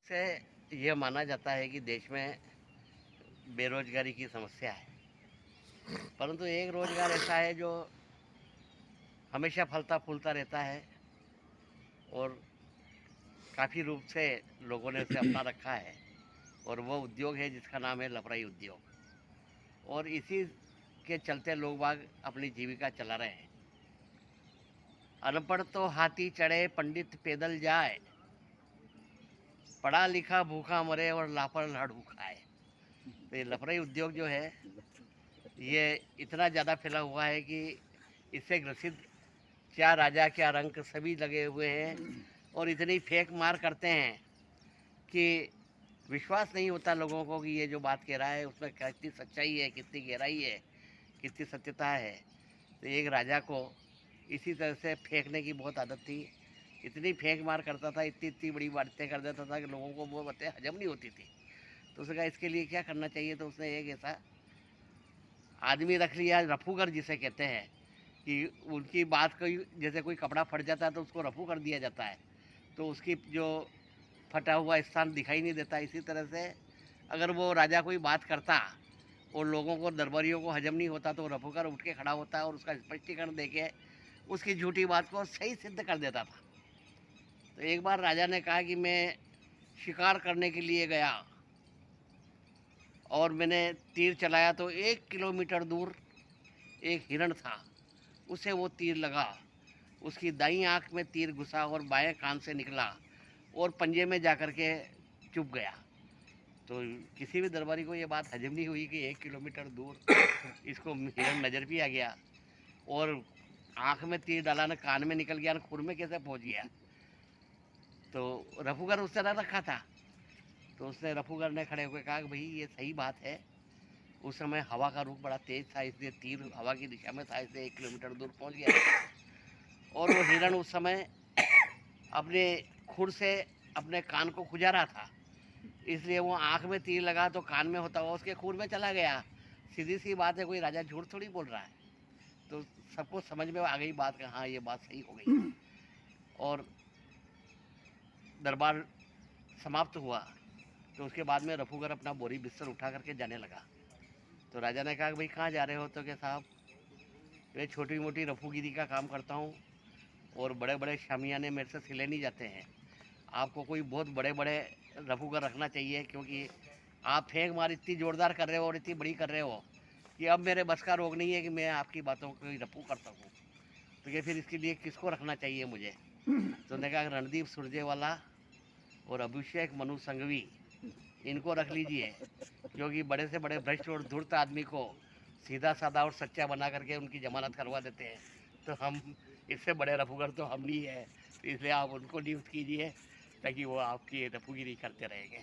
से ये माना जाता है कि देश में बेरोजगारी की समस्या है, परंतु एक रोजगार ऐसा है जो हमेशा फलता फूलता रहता है और काफ़ी रूप से लोगों ने उसे अपना रखा है। और वो उद्योग है जिसका नाम है लपराई उद्योग। और इसी के चलते लोग बाग अपनी जीविका चला रहे हैं। अनपढ़ तो हाथी चढ़े, पंडित पैदल जाए, पढ़ा लिखा भूखा मरे और लापर लाड़ू खाए। तो ये लपराई उद्योग जो है ये इतना ज़्यादा फैला हुआ है कि इससे ग्रसित क्या राजा क्या रंक सभी लगे हुए हैं और इतनी फेंक मार करते हैं कि विश्वास नहीं होता लोगों को कि ये जो बात कह रहा है उसमें कितनी सच्चाई है, कितनी गहराई है, कितनी सत्यता है। तो एक राजा को इसी तरह से फेंकने की बहुत आदत थी। इतनी फेंक मार करता था, इतनी इतनी बड़ी बातें कर देता था कि लोगों को वो बातें हजम नहीं होती थी। तो उसने कहा इसके लिए क्या करना चाहिए। तो उसने एक ऐसा आदमी रख लिया, रफूगर जिसे कहते हैं, कि उनकी बात कोई जैसे कोई कपड़ा फट जाता है तो उसको रफू कर दिया जाता है, तो उसकी जो फटा हुआ स्थान दिखाई नहीं देता। इसी तरह से अगर वो राजा कोई बात करता और लोगों को दरबारियों को हजम नहीं होता तो रफूकर उठ के खड़ा होता और उसका स्पष्टीकरण देके उसकी झूठी बात को सही सिद्ध कर देता था। तो एक बार राजा ने कहा कि मैं शिकार करने के लिए गया और मैंने तीर चलाया तो 1 किलोमीटर दूर एक हिरण था, उसे वो तीर लगा। उसकी दाईं आंख में तीर घुसा और बाएं कान से निकला और पंजे में जाकर के चुभ गया। तो किसी भी दरबारी को ये बात हजम नहीं हुई कि 1 किलोमीटर दूर इसको हिरण नज़र भी आ गया और आंख में तीर डाला, न कान में निकल गया, न खुर में कैसे पहुंच गया। तो रफूगर उससे न रखा था। तो उसने रफूगर ने खड़े होकर कहा कि भाई ये सही बात है। उस समय हवा का रुख बड़ा तेज था, इसलिए तीर हवा की दिशा में था, इसलिए 1 किलोमीटर दूर पहुंच गया। और वो हिरण उस समय अपने खुर से अपने कान को खुजा रहा था, इसलिए वो आंख में तीर लगा तो कान में होता हुआ उसके खून में चला गया। सीधी सी बात है, कोई राजा झूठ थोड़ी बोल रहा है। तो सबको समझ में आ गई बात कि हाँ ये बात सही हो गई। और दरबार समाप्त हुआ। तो उसके बाद में रफूगर अपना बोरी बिस्तर उठा करके जाने लगा। तो राजा ने कहा कि भाई कहाँ जा रहे हो। तो क्या साहब मैं छोटी मोटी रफूगिरी का काम करता हूँ और बड़े बड़े शामियाने मेरे से सिले नहीं जाते हैं। आपको कोई बहुत बड़े बड़े रफूगर रखना चाहिए, क्योंकि आप फेंक मार इतनी ज़ोरदार कर रहे हो और इतनी बड़ी कर रहे हो कि अब मेरे बस का रोग नहीं है कि मैं आपकी बातों को रफू कर सकूँ। तो ये फिर इसके लिए किसको रखना चाहिए मुझे। तो उन्होंने कहा रणदीप सुरजेवाला और अभिषेक मनु संघवी, इनको रख लीजिए, क्योंकि बड़े से बड़े भ्रष्ट और धूर्त आदमी को सीधा साधा और सच्चा बना करके उनकी जमानत करवा देते हैं। तो हम इससे बड़े रफूगर तो हम नहीं है, तो इसलिए आप उनको नियुक्त कीजिए ताकि वो आपकी रफूगिरी करते रहेंगे।